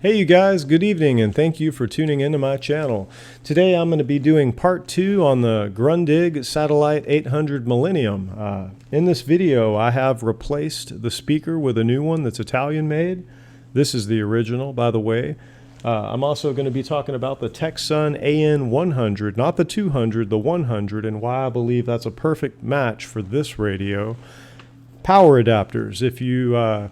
Hey you guys, good evening and thank you for tuning into my channel. Today I'm going to be doing part 2 on the GRUNDIG Satellit 800 Millennium. In this video I have replaced the speaker with a new one that's Italian made. This is the original, by the way. I'm also going to be talking about the Tecsun AN100, not the 200, the 100, and why I believe that's a perfect match for this radio. Power adapters. If you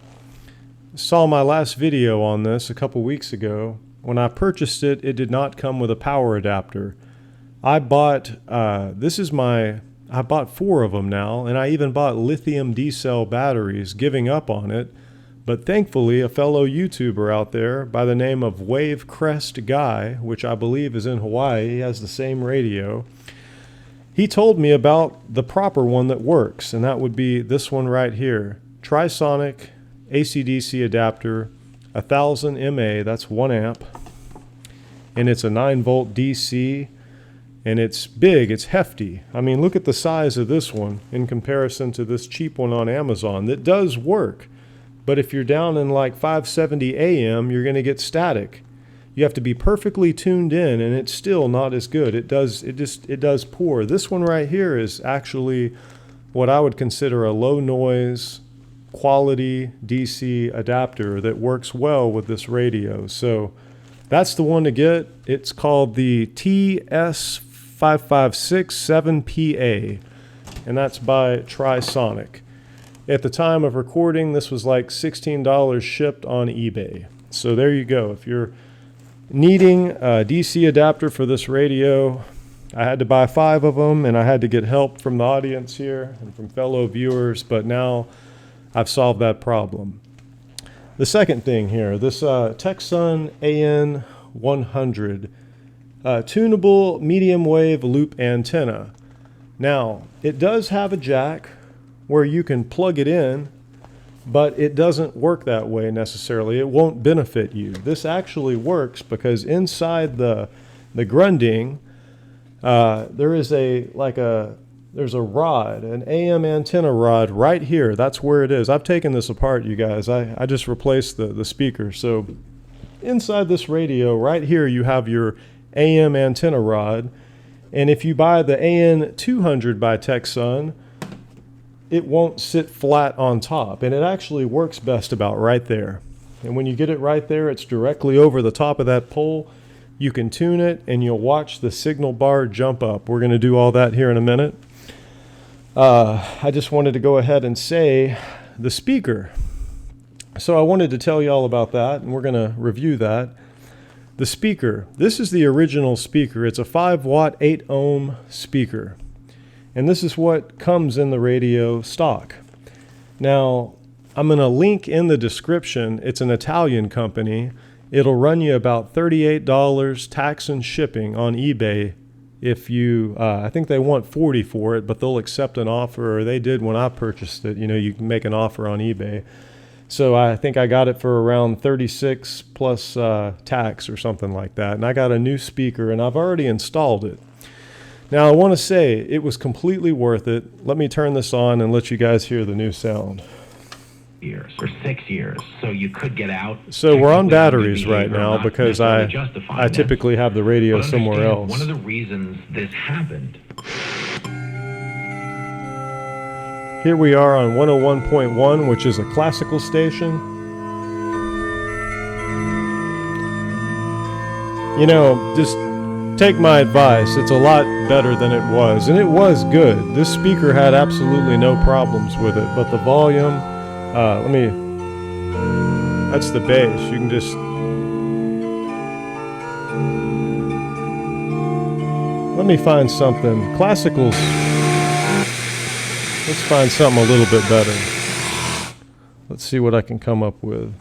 saw my last video on this a couple weeks ago, when I purchased it, it did not come with a power adapter. I bought, I bought 4 of them now, and I even bought lithium D-cell batteries, giving up on it. But thankfully, a fellow YouTuber out there by the name of Wave Crest Guy, which I believe is in Hawaii, he has the same radio, he told me about the proper one that works, and that would be this one right here. Trisonic AC/DC adapter, 1000 mA, that's 1 amp, and it's a 9-volt DC, and it's big, it's hefty. I mean, look at the size of this one in comparison to this cheap one on Amazon that does work. But if you're down in like 570 AM, you're going to get static. You have to be perfectly tuned in, and it's still not as good. It does poor. This one right here is actually what I would consider a low noise, quality DC adapter that works well with this radio. So that's the one to get. It's called the TS5567PA, and that's by Trisonic. At the time of recording, this was like $16 shipped on eBay. So there you go. If you're needing a DC adapter for this radio, I had to buy 5 of them, and I had to get help from the audience here and from fellow viewers, but now I've solved that problem. The second thing here, this Tecsun AN100 tunable medium wave loop antenna. Now, it does have a jack where you can plug it in, but it doesn't work that way necessarily. It won't benefit you. This actually works because inside the Grundig, there's a rod, an AM antenna rod right here. That's where it is. I've taken this apart, you guys. I just replaced the speaker. So inside this radio right here, you have your AM antenna rod. And if you buy the AN200 by Tecsun, it won't sit flat on top, and it actually works best about right there. And when you get it right there, it's directly over the top of that pole. You can tune it, and you'll watch the signal bar jump up. We're going to do all that here in a minute. I just wanted to go ahead and say the speaker. So I wanted to tell you all about that, and we're going to review that. The speaker. This is the original speaker. It's a 5-watt, 8-ohm speaker. And this is what comes in the radio stock. Now, I'm going to link in the description. It's an Italian company. It'll run you about $38 tax and shipping on eBay. If you, I think they want $40 for it, but they'll accept an offer, or they did when I purchased it. You know, you can make an offer on eBay. So I think I got it for around $36 plus tax or something like that. And I got a new speaker, and I've already installed it. Now, I want to say it was completely worth it. Let me turn this on and let you guys hear the new sound. Years or 6 years, so you could get out. So we're on batteries right now because I typically have the radio somewhere else. One of the reasons this happened. Here we are on 101.1, which is a classical station. You know, just take my advice. It's a lot better than it was, and it was good. This speaker had absolutely no problems with it, but the volume, that's the bass. You can just, let me find something. Classicals, let's find something a little bit better. Let's see what I can come up with.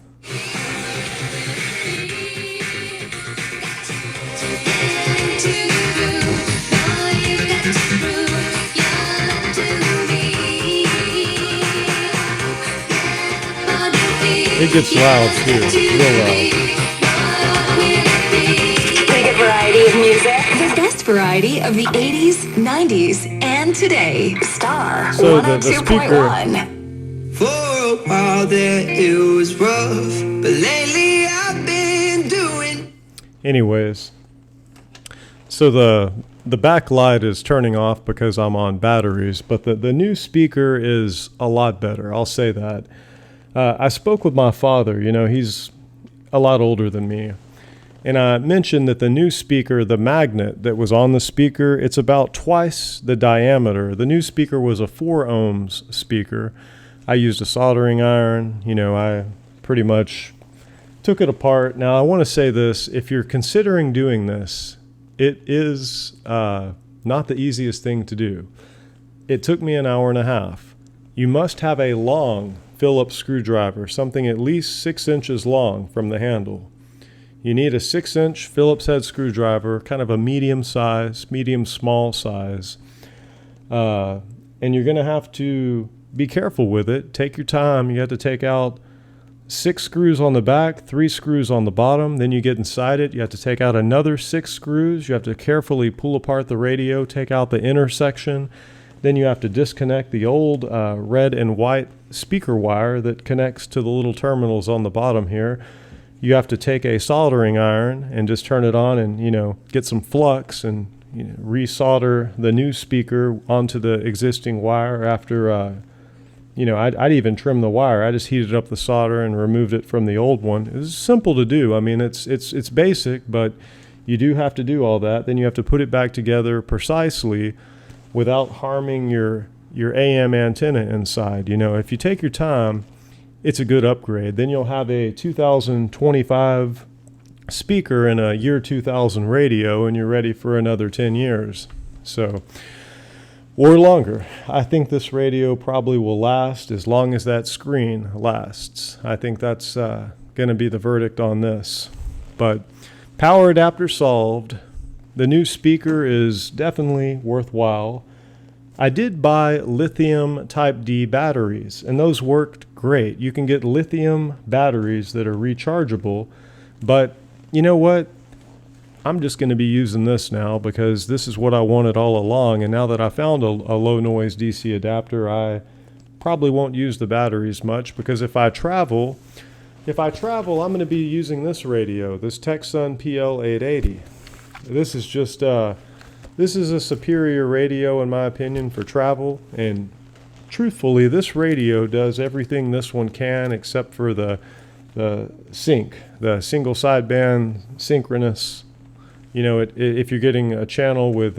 It gets loud too, real loud. Big variety of music. The best variety of the 80s, 90s, and today. Star so the speaker. For a while there it was rough, but lately I've been anyways, so the backlight is turning off because I'm on batteries, but the new speaker is a lot better. I'll say that. I spoke with my father. You know, he's a lot older than me. And I mentioned that the new speaker, the magnet that was on the speaker, it's about twice the diameter. The new speaker was a 4 ohms speaker. I used a soldering iron. You know, I pretty much took it apart. Now, I want to say this. If you're considering doing this, it is not the easiest thing to do. It took me an hour and a half. You must have a long Phillips screwdriver, something at least 6 inches long from the handle. You need a 6-inch Phillips head screwdriver, kind of a medium small size. And you're going to have to be careful with it. Take your time. You have to take out 6 screws on the back, 3 screws on the bottom. Then you get inside it. You have to take out another 6 screws. You have to carefully pull apart the radio, take out the inner section. Then you have to disconnect the old red and white speaker wire that connects to the little terminals on the bottom here. You have to take a soldering iron and just turn it on and, you know, get some flux and, you know, resolder the new speaker onto the existing wire after, you know, I'd even trim the wire. I just heated up the solder and removed it from the old one. It's simple to do. I mean, it's basic, but you do have to do all that. Then you have to put it back together precisely without harming your AM antenna inside. You know, if you take your time, it's a good upgrade. Then you'll have a 2025 speaker and a year 2000 radio, and you're ready for another 10 years. So, or longer. I think this radio probably will last as long as that screen lasts. I think that's going to be the verdict on this. But power adapter solved. The new speaker is definitely worthwhile. I did buy lithium type D batteries, and those worked great. You can get lithium batteries that are rechargeable, but you know what? I'm just going to be using this now because this is what I wanted all along, and now that I found a low noise DC adapter, I probably won't use the batteries much because if I travel, I'm going to be using this radio, this Tecsun PL880. This is just this is a superior radio in my opinion for travel, and truthfully this radio does everything this one can except for the sync, the single sideband synchronous. You know, if you're getting a channel with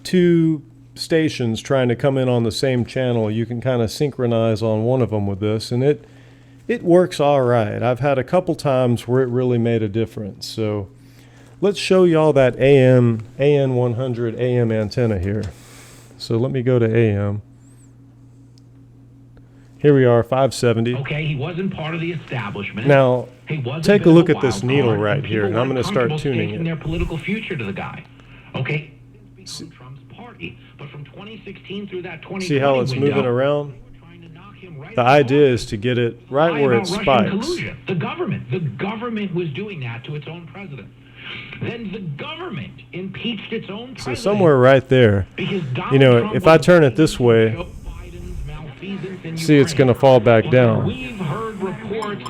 2 stations trying to come in on the same channel, you can kind of synchronize on one of them with this, and it works all right. I've had a couple times where it really made a difference. So let's show y'all that AN100 AM antenna here. So let me go to AM. Here we are, 570. Okay, he wasn't part of the establishment. Now, He wasn't take a bit of look at this wild needle card, right and here, and people I'm going to weren't start comfortable tuning staking it. their political future to the guy. Okay, become Trump's party, but from 2016 through that 2020 See how it's window, moving around? they were trying to knock him right The out of idea office. is to get it right Lie where it about Russian spikes. collusion. The government was doing that to its own president. Then the government impeached its own president. So somewhere right there, Because Donald you know, Trump if I was turn it this way, Joe Biden's malfeasance in see it's going to Ukraine. fall back down. We've heard reports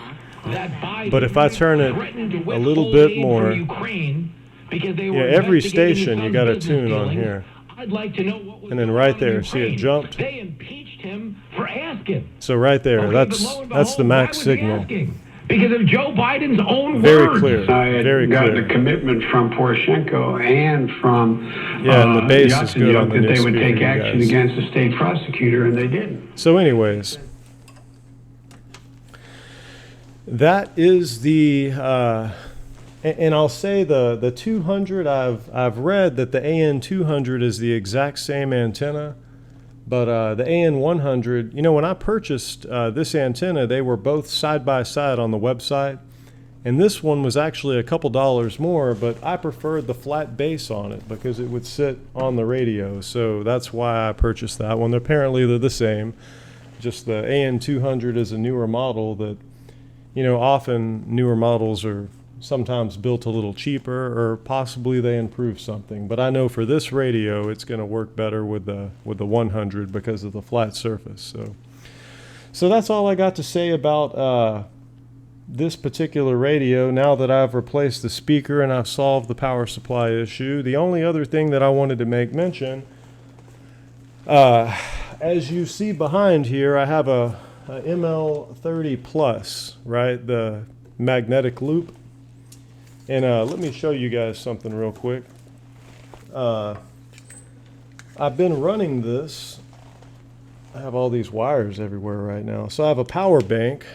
that Biden But if I turn it threatened to a little withhold bit aid more, from Ukraine because they yeah, were every investigating his station you son's got a business tune on dealings. here. I'd like to know what was And then going right on in there, see it Ukraine. jumped? They impeached him for asking. So right there, Okay, that's but lo and the behold, max why was he signal. asking? Because of Joe Biden's own Very words. clear. I had Very gotten clear. a commitment from Poroshenko and from Yeah, and the base is good on Yatsenyuk the that new they would speaker, take you action guys. against the state prosecutor, and they didn't. So anyways, that is the and I'll say the 200, I've read that the AN200 is the exact same antenna, but the AN100, you know, when I purchased this antenna, they were both side by side on the website, and this one was actually a couple dollars more, but I preferred the flat base on it because it would sit on the radio, so that's why I purchased that one. Apparently they're the same, just the AN200 is a newer model that, you know, often newer models are sometimes built a little cheaper, or possibly they improve something. But I know for this radio, it's going to work better with the 100 because of the flat surface. So that's all I got to say about this particular radio, now that I've replaced the speaker and I've solved the power supply issue, the only other thing that I wanted to make mention, as you see behind here, I have a ML30 Plus, right? The magnetic loop. And let me show you guys something real quick. I've been running this. I have all these wires everywhere right now. So I have a power bank.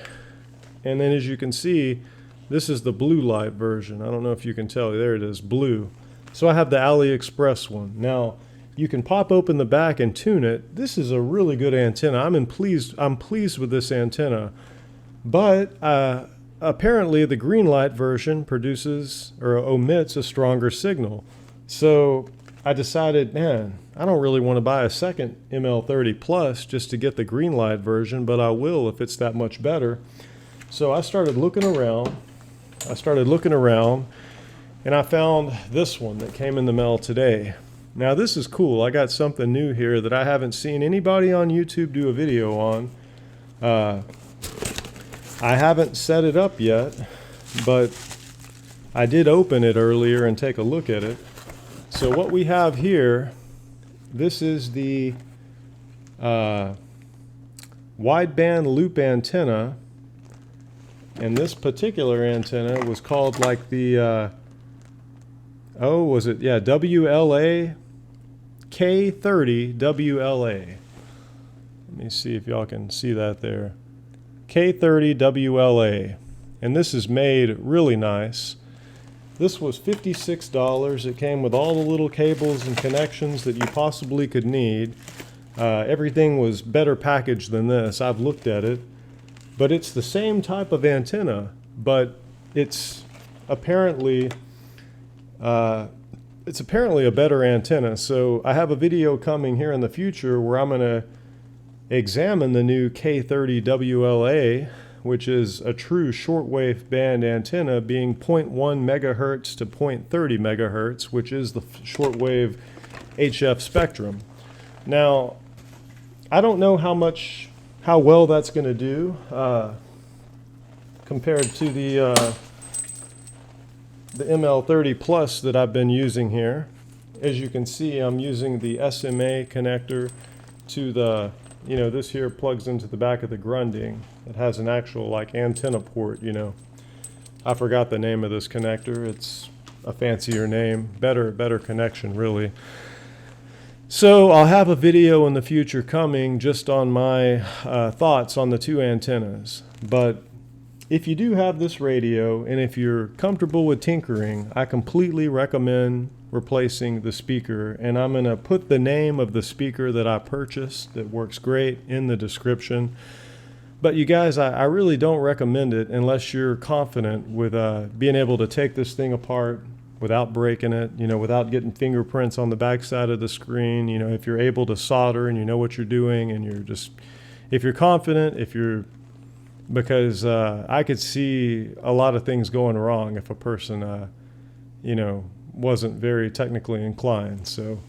And then as you can see, this is the blue light version. I don't know if you can tell. There it is, blue. So I have the AliExpress one. Now, you can pop open the back and tune it. This is a really good antenna. I'm pleased with this antenna. But apparently the green light version produces or omits a stronger signal. So I decided, man, I don't really want to buy a second ML30 Plus just to get the green light version, but I will if it's that much better. So I started looking around. And I found this one that came in the mail today. Now this is cool. I got something new here that I haven't seen anybody on YouTube do a video on. I haven't set it up yet, but I did open it earlier and take a look at it. So what we have here, this is the wideband loop antenna. And this particular antenna was called like the, was it? Yeah, WLA, K30 WLA. Let me see if y'all can see that there. K30 WLA. And this is made really nice. This was $56. It came with all the little cables and connections that you possibly could need. Everything was better packaged than this. I've looked at it. But it's the same type of antenna, but it's apparently a better antenna. So I have a video coming here in the future where I'm going to examine the new K30 WLA, which is a true shortwave band antenna, being 0.1 megahertz to 0.30 megahertz, which is the shortwave HF spectrum. Now, I don't know how well that's going to do compared to the ML30 Plus that I've been using here. As you can see, I'm using the SMA connector to the, this here plugs into the back of the Grundig. It has an actual like antenna port, I forgot the name of this connector. It's a fancier name, better connection really. So I'll have a video in the future coming just on my thoughts on the two antennas. But if you do have this radio and if you're comfortable with tinkering, I completely recommend replacing the speaker. And I'm going to put the name of the speaker that I purchased that works great in the description. But you guys, I really don't recommend it unless you're confident with being able to take this thing apart without breaking it, without getting fingerprints on the backside of the screen, if you're able to solder and you know what you're doing and if you're confident, because I could see a lot of things going wrong if a person, wasn't very technically inclined. So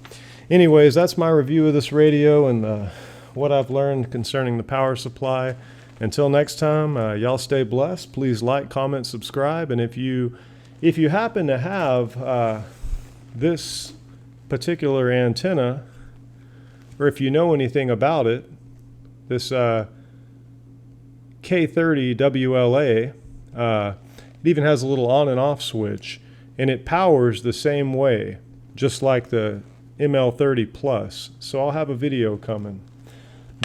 anyways, that's my review of this radio and what I've learned concerning the power supply. Until next time, y'all stay blessed. Please like, comment, subscribe. And if you happen to have this particular antenna, or if you know anything about it, this K30 WLA, it even has a little on and off switch, and it powers the same way, just like the ML30 Plus. So I'll have a video coming.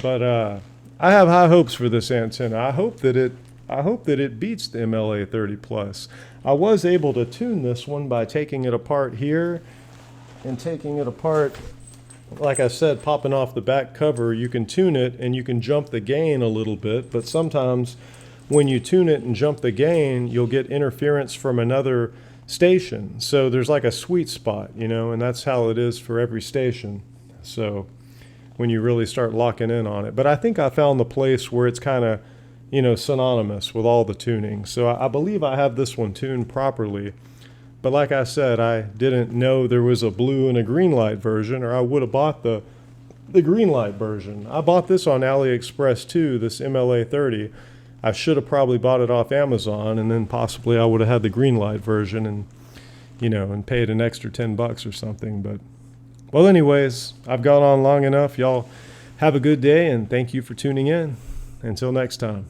But I have high hopes for this antenna. I hope that it beats the MLA30 Plus. I was able to tune this one by taking it apart here and taking it apart, like I said, popping off the back cover. You can tune it and you can jump the gain a little bit, but sometimes when you tune it and jump the gain, you'll get interference from another station. So there's like a sweet spot, and that's how it is for every station. So when you really start locking in on it. But I think I found the place where it's kind of synonymous with all the tuning. So I believe I have this one tuned properly. But like I said, I didn't know there was a blue and a green light version, or I would have bought the green light version. I bought this on AliExpress too, this MLA30. I should have probably bought it off Amazon, and then possibly I would have had the green light version and, and paid an extra $10 or something. But, well, anyways, I've gone on long enough. Y'all have a good day, and thank you for tuning in. Until next time.